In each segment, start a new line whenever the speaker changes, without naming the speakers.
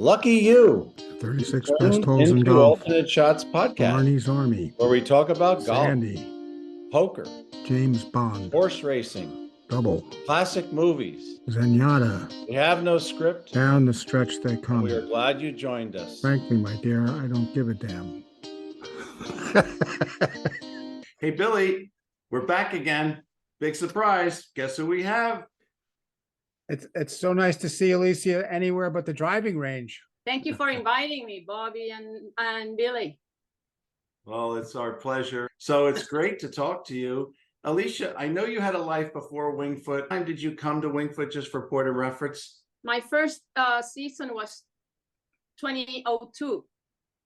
Lucky you.
36 best holes in
Into
golf.
Alternate Shots podcast,
Barney's Army.
where we talk about
Sandy.
golf, poker,
James Bond.
horse racing,
Double.
classic movies.
Zenyatta.
We have no script.
Down the stretch they come.
We are glad you joined us.
Frankly, my dear, I don't give a damn.
Hey, Billy, we're back again. Big surprise. Guess who we have?
It's so nice to see Alicia anywhere but the driving range.
Thank you for inviting me, Bobby and Billy.
Well, it's our pleasure. So it's great to talk to you. Alicia, I know you had a life before Wingfoot. When did you come to Wingfoot, just for point of reference?
My first season was 2002.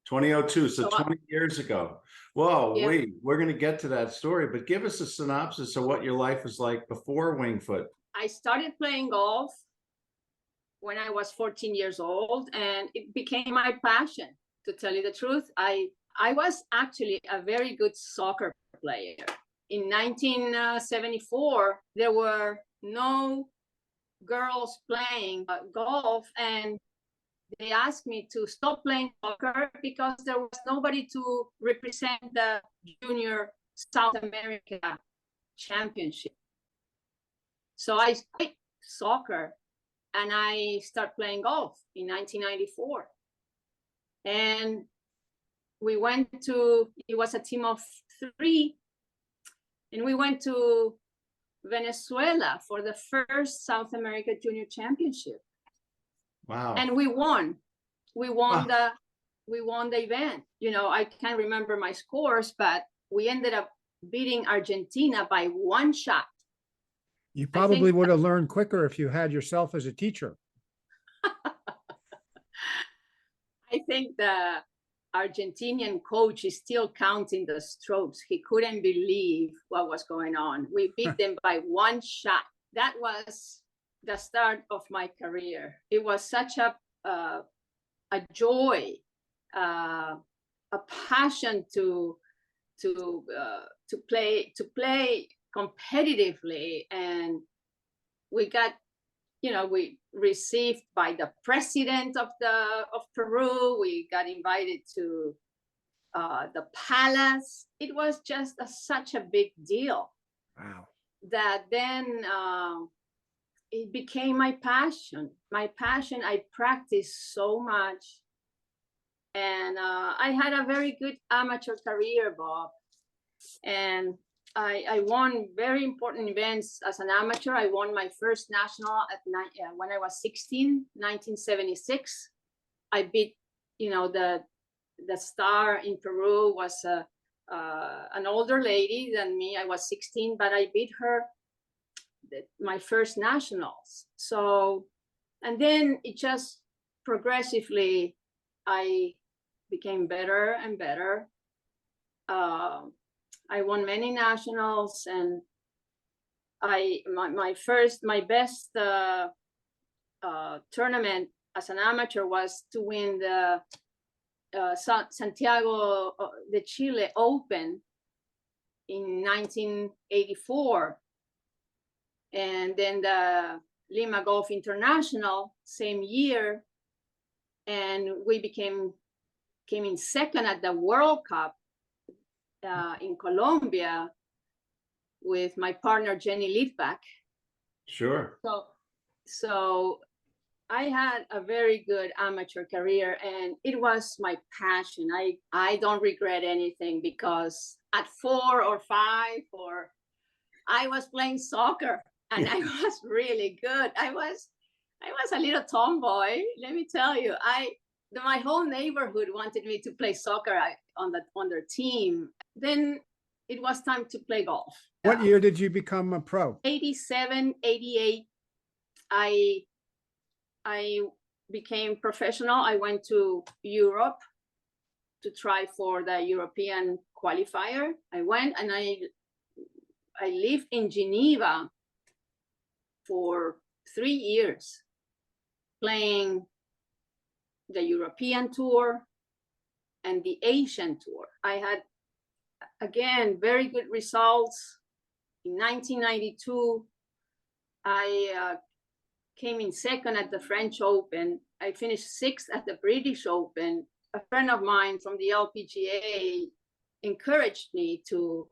2002, so 20 years ago. Whoa,
Yeah.
wait, we're going to get to that story, but give us a synopsis of what your life was like before Wingfoot.
I started playing golf when I was 14 years old, and it became my passion, to tell you the truth. I was actually a very good soccer player. In 1974, there were no girls playing golf, and they asked me to stop playing soccer because there was nobody to represent the Junior South America Championship. So I quit soccer and I started playing golf in 1994. And we went to, it was a team of 3, and we went to Venezuela for the first South America Junior Championship.
Wow.
And we won. We won
Wow.
the event. You know, I can't remember my scores, but we ended up beating Argentina by 1 shot.
You probably would have learned quicker if you had yourself as a teacher.
I think the Argentinian coach is still counting the strokes. He couldn't believe what was going on. We beat them by 1 shot. That was the start of my career. It was such a joy, a passion to play competitively, and we got, we received by the president of Peru. We got invited to the palace. It was just such a big deal.
Wow.
That then it became my passion. I practiced so much, and I had a very good amateur career, Bob. And I won very important events as an amateur. I won my first national when I was 16, 1976. I beat, the star in Peru was an older lady than me. I was 16, but I beat her my first nationals. So, and then it just progressively, I became better and better. I won many nationals, and my best tournament as an amateur was to win the Santiago de Chile Open in 1984, and then the Lima Golf International same year, and we came in second at the World Cup in Colombia with my partner Jenny Litvak.
Sure.
So I had a very good amateur career, and it was my passion. I don't regret anything, because at 4 or 5, I was playing soccer, and I was really good. I was a little tomboy, let me tell you. My whole neighborhood wanted me to play soccer on their team. Then it was time to play golf.
What year did you become a pro?
87, 88. I became professional. I went to Europe to try for the European qualifier. I went, and I lived in Geneva for 3 years, playing the European tour and the Asian tour. I had, again, very good results. In 1992, I came in second at the French Open. I finished sixth at the British Open. A friend of mine from the LPGA encouraged me to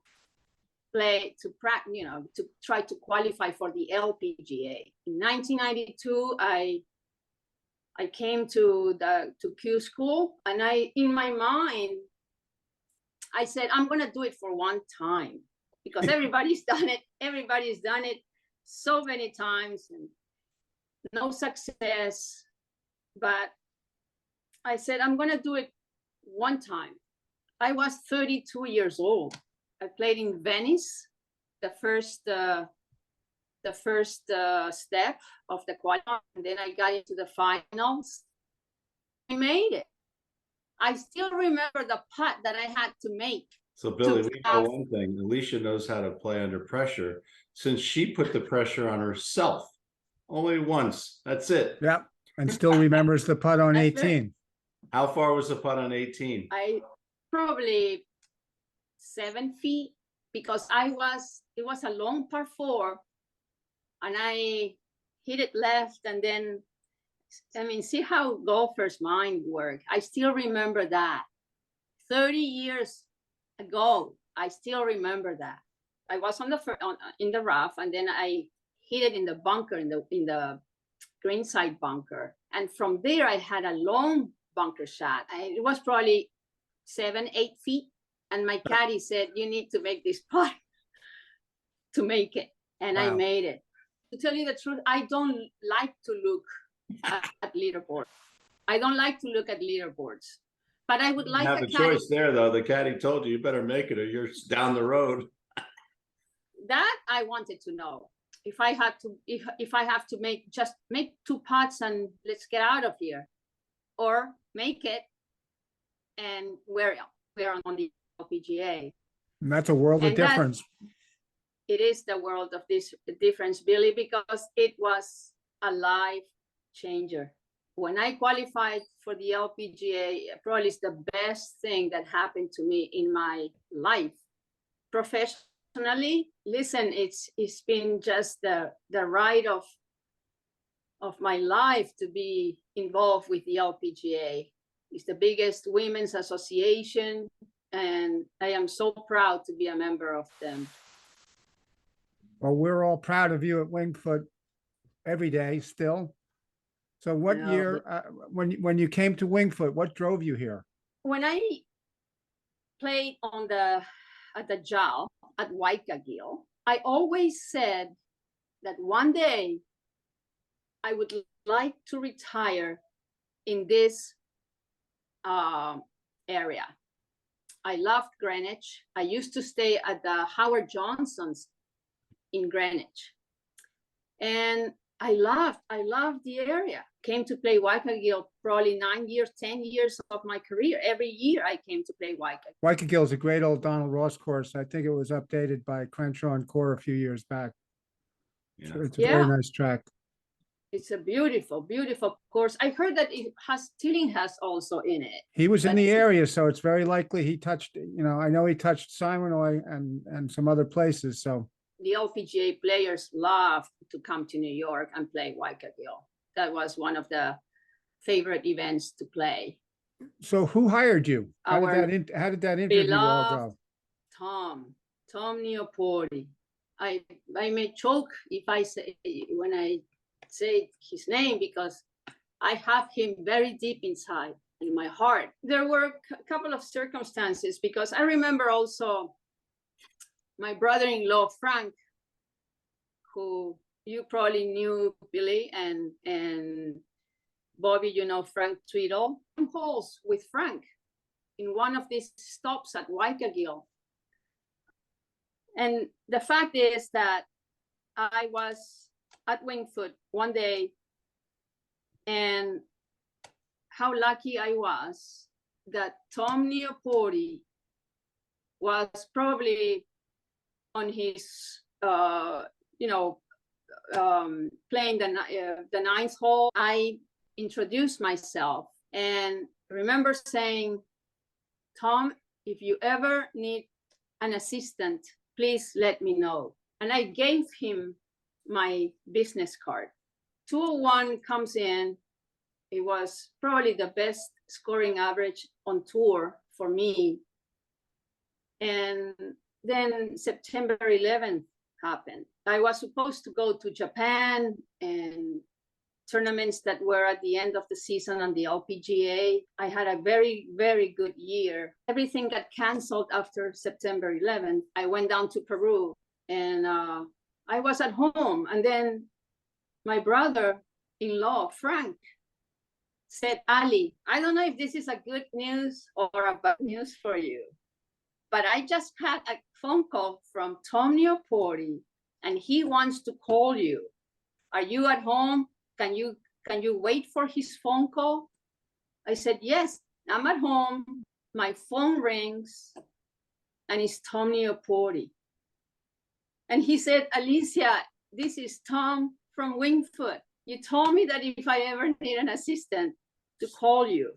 play, to practice, to try to qualify for the LPGA. In 1992, I came to Q school, and in my mind, I said, I'm gonna do it for one time, because everybody's done it. Everybody's done it so many times and no success. But I said, I'm gonna do it one time. I was 32 years old. I played in Venice, the first step of the qualifying, and then I got into the finals. I made it. I still remember the putt that I had to make.
So Billy, we know one thing. Alicia knows how to play under pressure, since she put the pressure on herself only once. That's it.
Yep. And still remembers the putt on 18.
How far was the putt on 18?
I probably 7 feet, because it was a long par 4, and I hit it left, and then, I mean, see how golfers' mind work. I still remember that. 30 years ago, I still remember that. I was in the rough, and then I hit it in the bunker, in the greenside bunker, and from there I had a long bunker shot. It was probably 7-8 feet, and my caddy said, "You need to make this putt to make it," and wow. I made it. To tell you the truth, I don't like to look at leaderboards. I don't like to look at leaderboards, but I would like
have a choice there, though. The caddy told you better make it, or you're down the road.
That I wanted to know. If I have to make 2 putts and let's get out of here, or make it and we're on the LPGA.
And that's a world of difference.
It is the world of this difference, Billy, because it was a life changer. When I qualified for the LPGA, probably it's the best thing that happened to me in my life. Professionally, listen, it's been just the ride of my life to be involved with the LPGA. It's the biggest women's association, and I am so proud to be a member of them.
Well, we're all proud of you at Wingfoot every day still. So what year, when you came to Wingfoot, what drove you here? When
I played at the JAL at Waikagil, I always said that one day I would like to retire in this area. I loved Greenwich. I used to stay at the Howard Johnson's in Greenwich, and I loved the area. Came to play Waikagil probably 9 years, 10 years of my career. Every year I came to play Waikagil. Waikagil is a great old Donald Ross course. I think it was updated by Crenshaw and Core a few years back. Yeah. It's a very nice track. It's a beautiful, beautiful course. I heard that it has Tillinghast also in it. He was in the area, so it's very likely he touched, I know he touched Simonoi and some other places, so. The LPGA players love to come to New York and play Waikagil. That was one of the favorite events to play. So who hired you? How did that interview all go? Tom Neopoli. I may choke if I say when I say his name, because I have him very deep inside in my heart. There were a couple of circumstances, because I remember also my brother-in-law, Frank, who you probably knew, Billy, and Bobby, Frank Tweedle. Holes with Frank in one of these stops at Waikagil. And the fact is that I was at Wingfoot one day, and how lucky I was that Tom Neopoli was probably on his, playing the ninth hole. I introduced myself and remember saying, "Tom, if you ever need an assistant, please let me know." And I gave him my business card. 201 comes in, It was probably the best scoring average on tour for me. And then September 11th happened. I was supposed to go to Japan and tournaments that were at the end of the season on the LPGA. I had a very, very good year. Everything got canceled after September 11th. I went down to Peru and I was at home. And then my brother-in-law, Frank, said, Ali, I don't know if this is a good news or a bad news for you, but I just had a phone call from Tom Neoporti and he wants to call you. Are you at home? Can you wait for his phone call? I said, yes, I'm at home. My phone rings and it's Tom Neoporti. And he said, Alicia, this is Tom from Wingfoot. You told me that if I ever need an assistant to call you,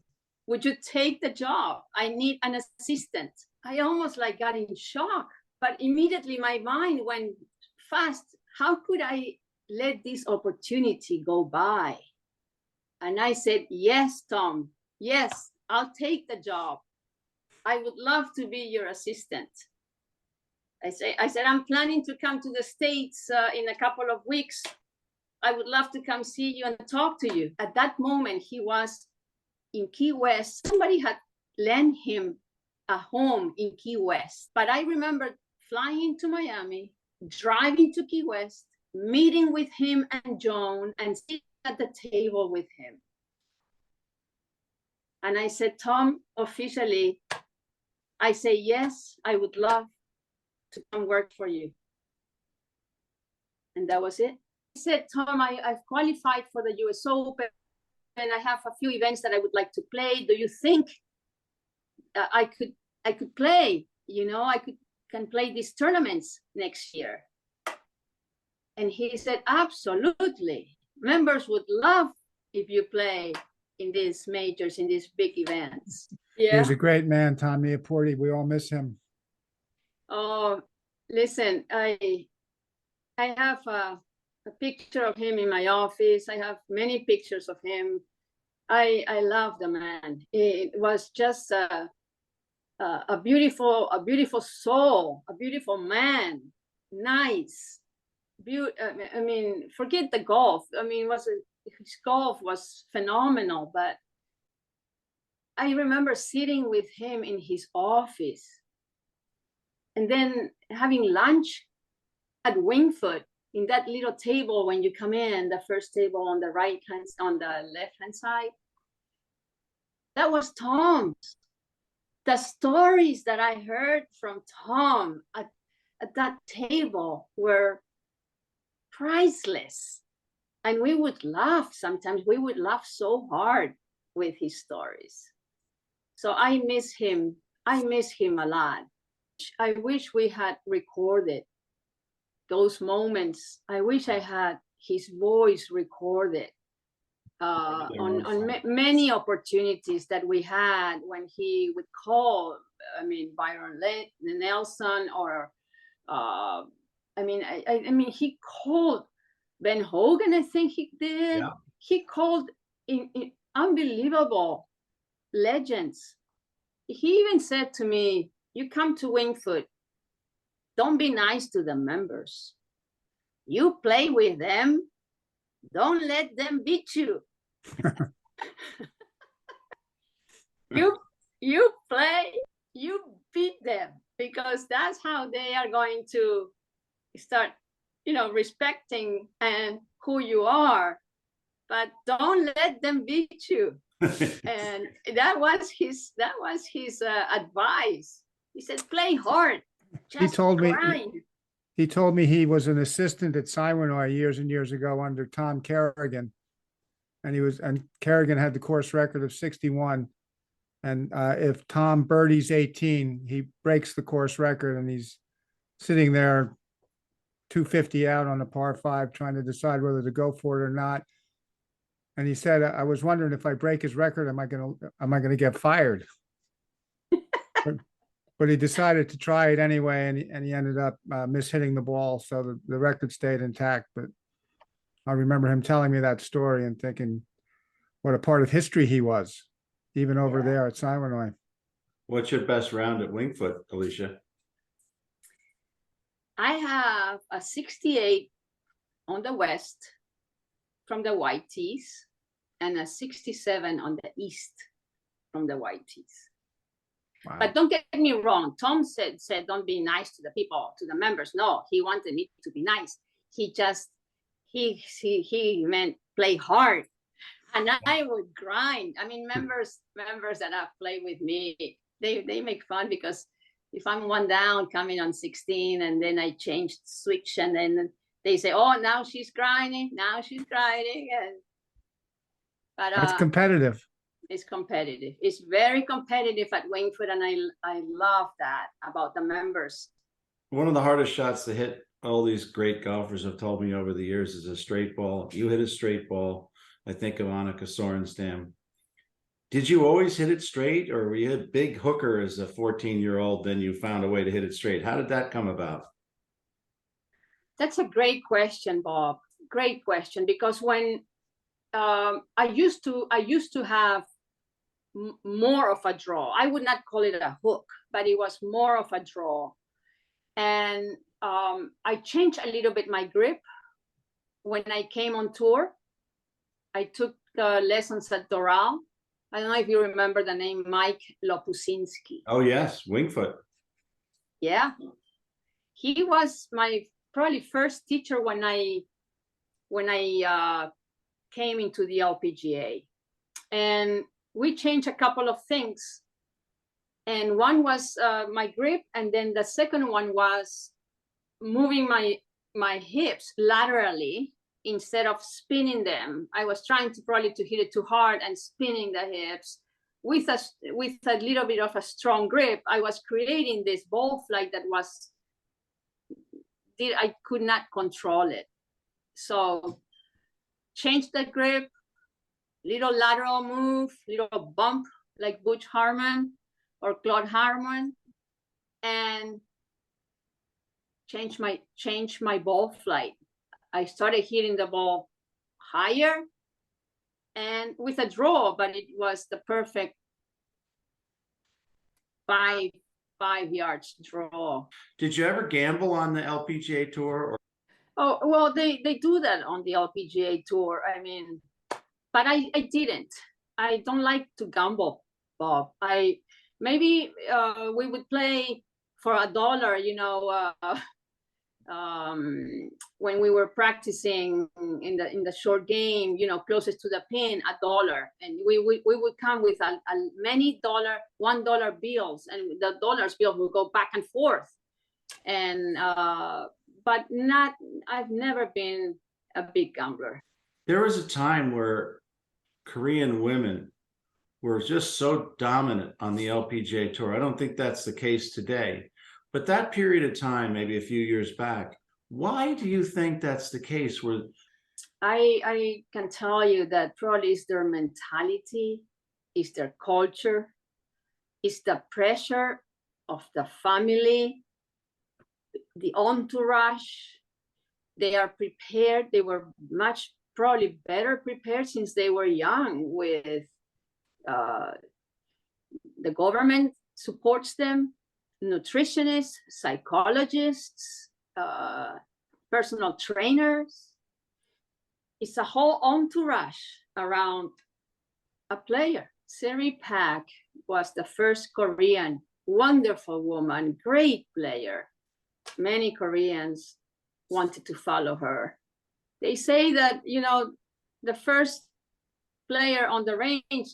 would you take the job? I need an assistant. I almost like got in shock, but immediately my mind went fast. How could I let this opportunity go by? And I said, yes, Tom, yes, I'll take the job. I would love to be your assistant. I said, I'm planning to come to the States in a couple of weeks. I would love to come see you and talk to you. At that moment, he was in Key West. Somebody had lent him a home in Key West. But I remember flying to Miami, driving to Key West, meeting with him and Joan and sitting at the table with him. And I said, Tom, officially, I say, yes, I would love to come work for you. And that was it. I said, Tom, I've qualified for the US Open and I have a few events that I would like to play. Do you think I could play? You know, can play these tournaments next year. And he said, absolutely. Members would love if you play in these majors, in these big events.
He was a great man, Tom Neoporti. We all miss him.
Oh, listen, I have a picture of him in my office. I have many pictures of him. I love the man. It was just a beautiful soul, a beautiful man, nice. I mean, forget the golf. I mean, his golf was phenomenal, but I remember sitting with him in his office and then having lunch at Wingfoot in that little table when you come in, the first table on the on the left-hand side. That was Tom's. The stories that I heard from Tom at that table were priceless. And we would laugh sometimes. We would laugh so hard with his stories. So I miss him. I miss him a lot. I wish we had recorded those moments. I wish I had his voice recorded on many opportunities that we had when he would call. I mean, Byron Nelson, or I mean, he called Ben Hogan. I think he did. Yeah. He called in unbelievable legends. He even said to me, "You come to Wingfoot, don't be nice to the members. You play with them. Don't let them beat you. You play, you beat them, because that's how they are going to start, respecting and who you are. But don't let them beat you." And that was his advice. He said, "Play hard. Just
He told
grind."
me he told me he was an assistant at Siwanoy years and years ago under Tom Kerrigan. And Kerrigan had the course record of 61. And if Tom birdies 18, he breaks the course record, and he's sitting there 250 out on a par 5 trying to decide whether to go for it or not. And he said, "I was wondering, if I break his record, am I gonna get fired?" But he decided to try it anyway, and he ended up mishitting the ball, so the record stayed intact. But I remember him telling me that story and thinking, what a part of history he was, even over
Yeah.
there at Siwanoy.
What's your best round at Wingfoot, Alicia?
I have a 68 on the west from the white tees and a 67 on the east from the white tees.
Wow.
But don't get me wrong. Tom said don't be nice to the people, to the members. No, he wanted me to be nice. He just he meant play hard, and I would grind. I mean, members that have played with me, they make fun because if I'm one down coming on 16 and then I change switch and then they say, oh, now she's grinding. And but
That's competitive.
it's competitive. It's very competitive at Wingfoot, and I love that about the members.
One of the hardest shots to hit, all these great golfers have told me over the years, is a straight ball. You hit a straight ball. I think of Annika Sorenstam. Did you always hit it straight, or were you a big hooker as a 14-year-old, then you found a way to hit it straight? How did that come about?
That's a great question, Bob. Great question, because when I used to have more of a draw. I would not call it a hook, but it was more of a draw. And I changed a little bit my grip when I came on tour. I took lessons at Doral. I don't know if you remember the name Mike Lopusinski.
Oh yes, Wingfoot.
Yeah, he was my probably first teacher when I came into the LPGA, and we changed a couple of things. And one was my grip, and then the second one was moving my hips laterally instead of spinning them. I was trying to probably to hit it too hard and spinning the hips with a little bit of a strong grip. I was creating this ball flight that I could not control it. So change the grip, little lateral move, little bump like Butch Harmon or Claude Harmon, and change my ball flight. I started hitting the ball higher and with a draw, but it was the perfect five yards draw.
Did you ever gamble on the LPGA tour? Or
Oh, well, they do that on the LPGA tour. I mean, but I didn't. I don't like to gamble, Bob. Maybe we would play for $1, you know, when we were practicing in the short game, you know, closest to the pin, $1, and we would come with a many $1 bills, and the dollars bill would go back and forth, and but not. I've never been a big gambler.
there was a time where Korean women were just so dominant on the LPGA tour. I don't think that's the case today. But that period of time, maybe a few years back, why do you think that's the case? Where
I can tell you that probably is their mentality, is their culture, is the pressure of the family, the entourage. They are prepared. They were much probably better prepared since they were young with the government supports them, nutritionists, psychologists, personal trainers. It's a whole entourage around a player. Seri Pak was the first Korean, wonderful woman, great player. Many Koreans wanted to follow her. They say that, you know, the first player on the range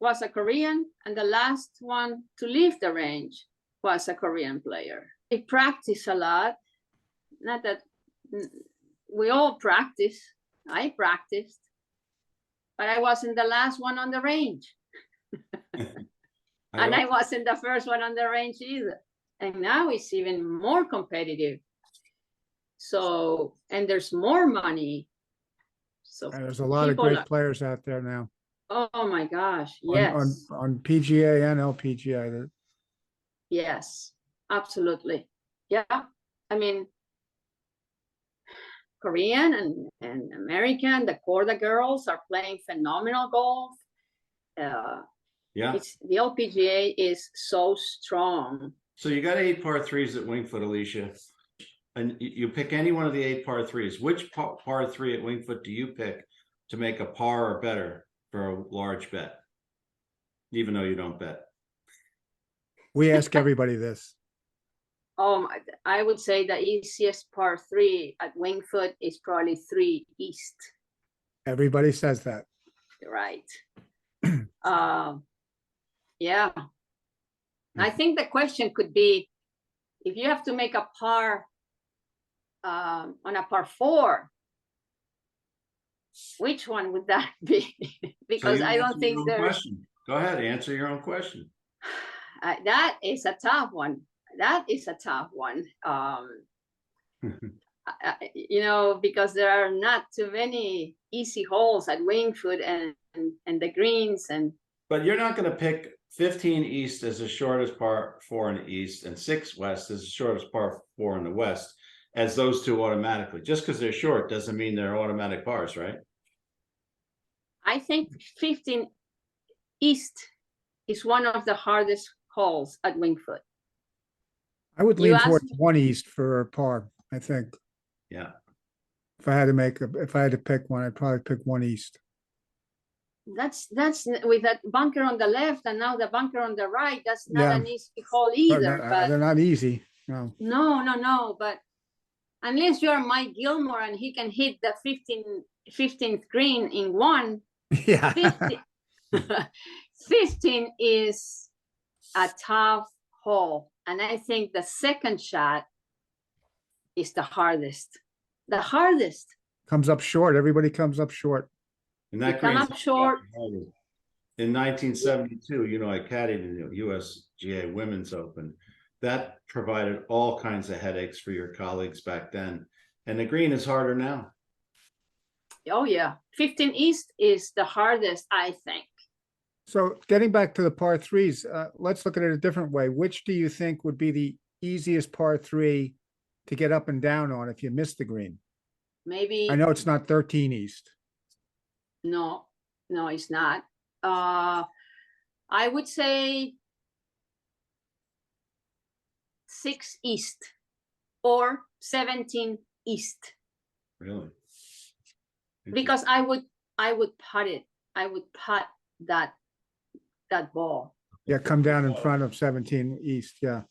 was a Korean, and the last one to leave the range was a Korean player. They practice a lot. Not that we all practice. I practiced, but I wasn't the last one on the range. And I wasn't the first one on the range either. And now it's even more competitive. So, and there's more money. So
And there's a lot of great players out there now.
Oh my gosh, yes.
On PGA and LPGA.
Yes, absolutely. Yeah. I mean, Korean and American. The Corda girls are playing phenomenal golf.
Yeah.
It's the LPGA is so strong.
So you got 8 par threes at Wingfoot, Alicia, and you pick any one of the 8 par threes. Which par three at Wingfoot do you pick to make a par or better for a large bet? Even though you don't bet.
We ask everybody this.
I would say the easiest par 3 at Wingfoot is probably 3 East.
Everybody says that.
Right. Yeah. I think the question could be, if you have to make a par on a par 4, which one would that be? Because I don't think there's.
Go ahead, answer your own question.
That is a tough one. That is a tough one. You know, because there are not too many easy holes at Wingfoot and the greens and.
But you're not going to pick 15 East as the shortest par 4 in the East and 6 West as the shortest par 4 in the West as those two automatically. Just because they're short doesn't mean they're automatic pars, right?
I think 15 East is one of the hardest holes at Wingfoot.
I would lean towards 1 East for a par, I think.
Yeah.
If I had to pick one, I'd probably pick 1 East.
That's with that bunker on the left and now the bunker on the right. That's not an easy hole either. But
they're not easy. No.
No. But unless you're Mike Gilmore and he can hit the 15th green in one.
Yeah.
15 is a tough hole. And I think the second shot is the hardest. The hardest.
Comes up short. Everybody comes up short.
And that
come up short.
In 1972, you know, I caddied in the USGA Women's Open. That provided all kinds of headaches for your colleagues back then. And the green is harder now.
Oh, yeah. 15 East is the hardest, I think.
So getting back to the par threes, let's look at it a different way. Which do you think would be the easiest par 3 to get up and down on if you miss the green?
Maybe.
I know it's not 13 East.
No, it's not. I would say 6 East or 17 East.
Really?
Because I would putt it. I would putt that ball.
Yeah, come down in front of 17 East. Yeah.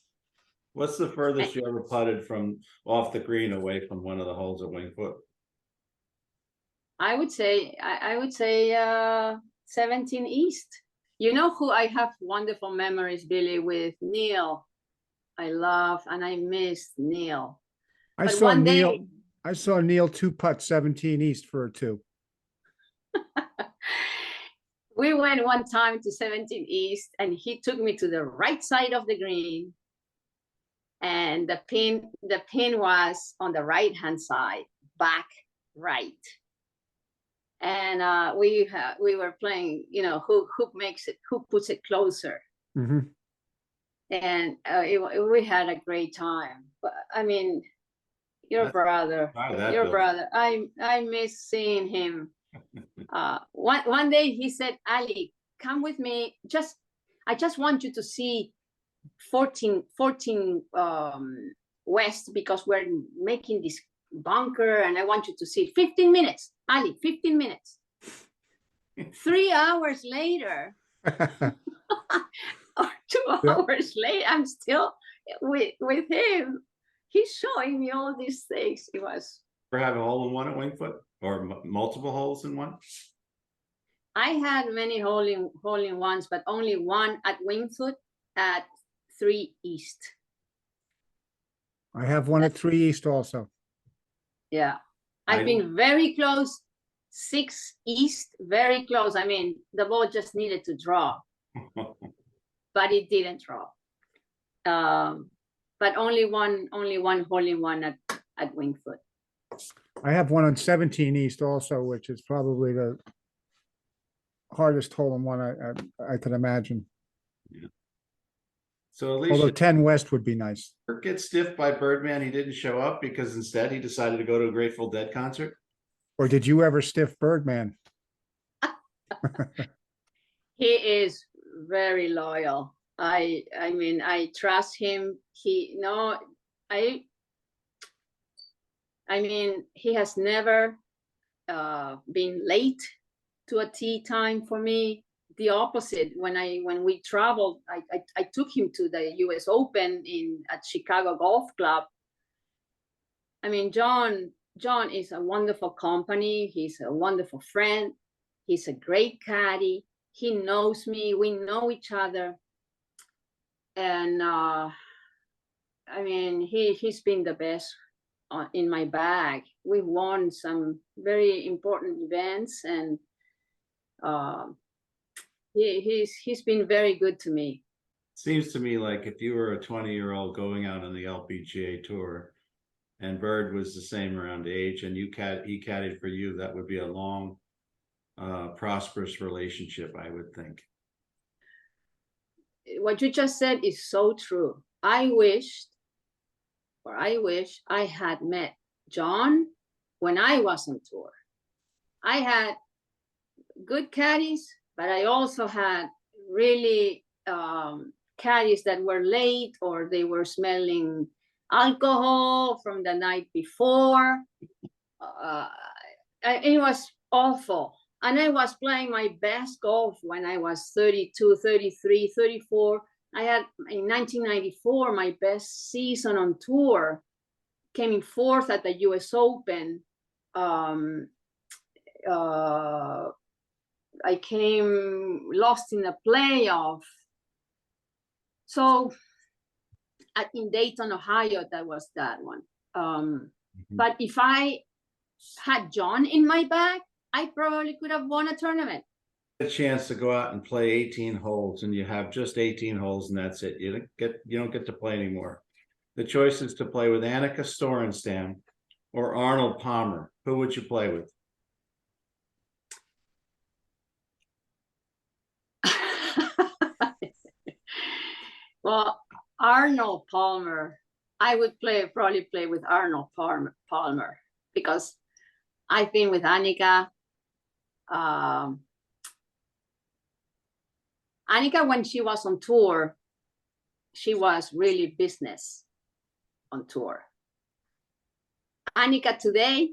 What's the furthest you ever putted from off the green away from one of the holes at Wingfoot?
I would say 17 East. You know who I have wonderful memories, Billy, with Neil. I love and I miss Neil.
I saw Neil 2-putt 17 East for a 2.
We went one time to 17 East and he took me to the right side of the green. And the pin was on the right-hand side, back right. And we were playing, you know, who puts it closer.
Mm-hmm.
And we had a great time. But I mean, your brother, I miss seeing him. One day he said, Ali, come with me. I just want you to see 14 West because we're making this bunker and I want you to see 15 minutes. Ali, 15 minutes. 3 hours later, or 2 hours later, I'm still with him. He's showing me all these things. It was.
Ever have a hole in one at Wingfoot or multiple holes in one?
I had many hole in ones, but only one at Wingfoot at 3 East.
I have one at 3 East also.
Yeah. I've been very close, 6 East, very close. I mean, the ball just needed to draw, but it didn't draw. But only one hole in one at Wingfoot.
I have one on 17 East also, which is probably the hardest hole in one I could imagine.
Yeah. So
Although
Alicia,
10 West would be nice.
get stiffed by Birdman. He didn't show up because instead he decided to go to a Grateful Dead concert.
Or did you ever stiff Birdman?
He is very loyal. I mean, I trust him. I mean, he has never been late to a tea time for me. The opposite. When we traveled, I took him to the U.S. Open at Chicago Golf Club. I mean, John is a wonderful company. He's a wonderful friend. He's a great caddy. He knows me. We know each other. And I mean, he's been the best in my bag. We've won some very important events, and he's been very good to me.
Seems to me like if you were a 20-year-old going out on the LPGA tour and Bird was the same around age and he caddied for you, that would be a long, prosperous relationship, I would think.
What you just said is so true. I wish I had met John when I was on tour. I had good caddies, but I also had really caddies that were late, or they were smelling alcohol from the night before. It was awful. And I was playing my best golf when I was 32, 33, 34. I had, in 1994, my best season on tour, came in fourth at the US Open. I lost in the playoff. So in Dayton, Ohio, that was that one. But if I had John in my bag, I probably could have won a tournament.
A chance to go out and play 18 holes, and you have just 18 holes, and that's it. You don't get to play anymore. The choice is to play with Annika Sorenstam or Arnold Palmer. Who would you play with?
Well, Arnold Palmer, I would probably play with Arnold Palmer, because I've been with Annika. Annika, when she was on tour, she was really business on tour. Annika today,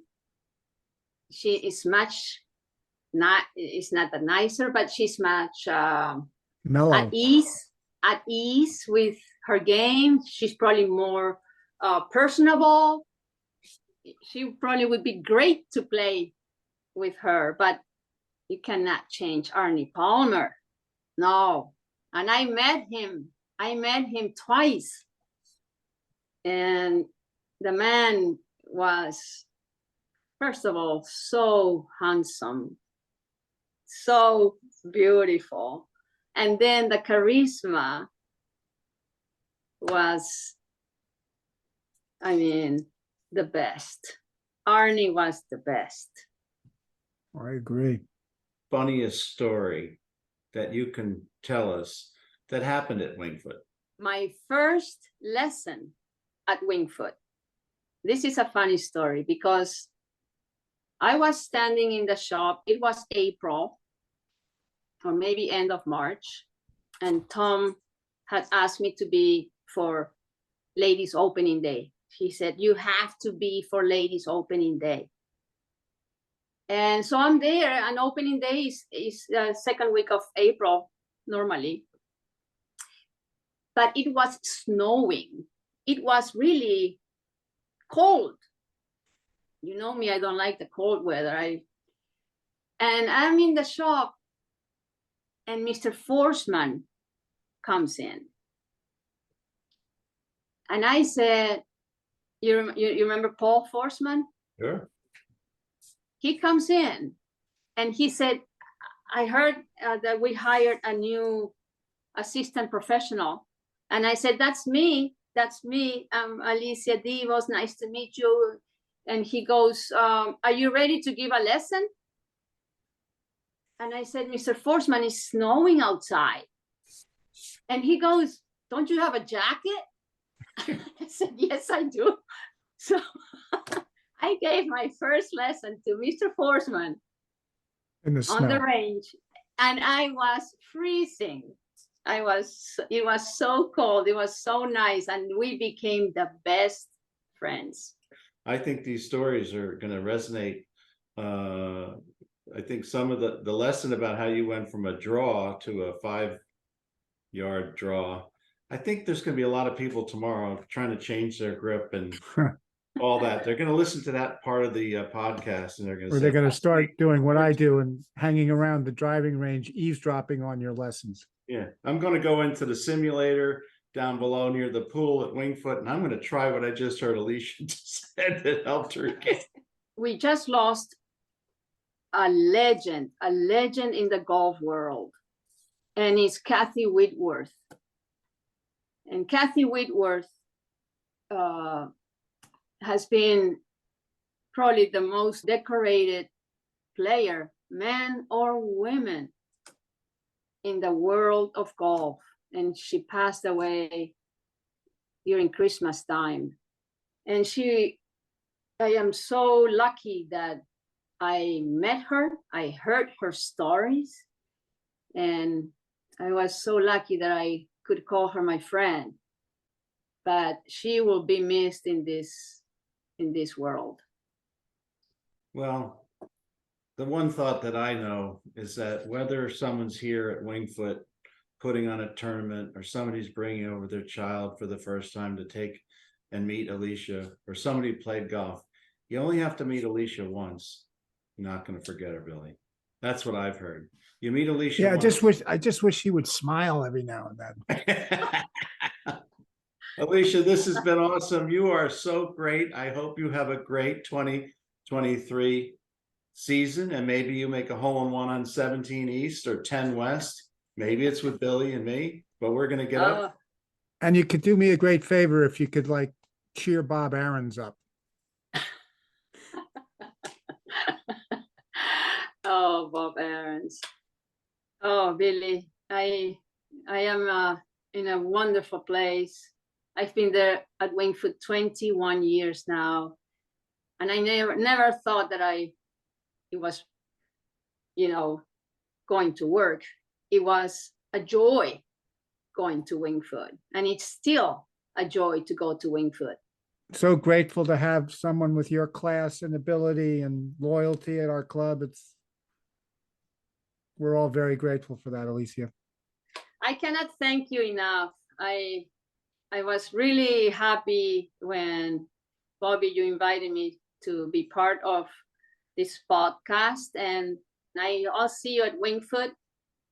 she is much is not that nicer, but she's much
Mellow.
at ease with her game. She's probably more personable. She probably would be great to play with her, but you cannot change Arnie Palmer. No. And I met him twice. And the man was, first of all, so handsome, so beautiful. And then the charisma was, I mean, the best. Arnie was the best.
I agree.
Funniest story that you can tell us that happened at Wingfoot?
My first lesson at Wingfoot. This is a funny story because I was standing in the shop. It was April or maybe end of March. And Tom had asked me to be for ladies opening day. He said, you have to be for ladies opening day. And so I'm there, and opening day is the second week of April normally. But it was snowing. It was really cold. You know me, I don't like the cold weather. And I'm in the shop, and Mr. Forsman comes in. And I said, you remember Paul Forsman?
Sure.
He comes in and he said, I heard that we hired a new assistant professional. And I said, that's me. I'm Alicia Dibos. Nice to meet you. And he goes, are you ready to give a lesson? And I said, Mr. Forsman, it's snowing outside. And he goes, don't you have a jacket? I said, yes, I do. So I gave my first lesson to Mr. Forsman
In the
on the
snow.
range, and I was freezing. It was so cold. It was so nice, and we became the best friends.
I think these stories are going to resonate. I think some of the lesson about how you went from a draw to a 5-yard draw. I think there's going to be a lot of people tomorrow trying to change their grip and all that. They're going to listen to that part of the podcast, and they're going to
Or
say,
they're going to start doing what I do and hanging around the driving range, eavesdropping on your lessons.
yeah, I'm going to go into the simulator down below near the pool at Wingfoot, and I'm going to try what I just heard Alicia said that helped her get.
We just lost a legend in the golf world, and it's Kathy Whitworth. And Kathy Whitworth has been probably the most decorated player, man or women, in the world of golf. And she passed away during Christmas time. And I am so lucky that I met her, I heard her stories, and I was so lucky that I could call her my friend. But she will be missed in this world.
Well, the one thought that I know is that whether someone's here at Wingfoot putting on a tournament, or somebody's bringing over their child for the first time to take and meet Alicia, or somebody played golf, you only have to meet Alicia once. You're not going to forget her, Billy. That's what I've heard. You meet Alicia.
Yeah,
once.
I just wish she would smile every now and then.
Alicia, this has been awesome. You are so great. I hope you have a great 2023 season, and maybe you make a hole-in-one on 17 East or 10 West. Maybe it's with Billy and me, but we're going to get up.
And you could do me a great favor if you could like cheer Bob Aarons up.
Oh, Bob Aarons. Oh, Billy, I am in a wonderful place. I've been there at Wingfoot 21 years now, and I never thought that it was, going to work. It was a joy going to Wingfoot, and it's still a joy to go to Wingfoot.
So grateful to have someone with your class and ability and loyalty at our club. We're all very grateful for that, Alicia.
I cannot thank you enough. I was really happy when, Bobby, you invited me to be part of this podcast, and I'll see you at Wingfoot.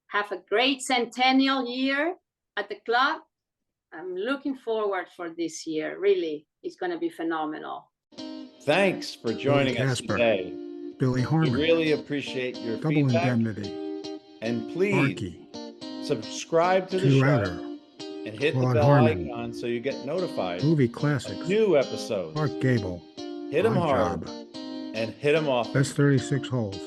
Have a great centennial year at the club. I'm looking forward for this year. Really, it's going to be phenomenal.
Thanks for joining us
Casper,
today.
Billy
We
Harmon,
really appreciate your
Double
feedback.
Indemnity,
And please
Arky,
subscribe to the
Two
show
Router,
and hit
Claude
the bell
Harmon,
icon so you get notified
Movie
of
Classics,
new episodes.
Mark Gable,
Hit them
On
hard
Job,
and hit them often.
Best 36 Holes.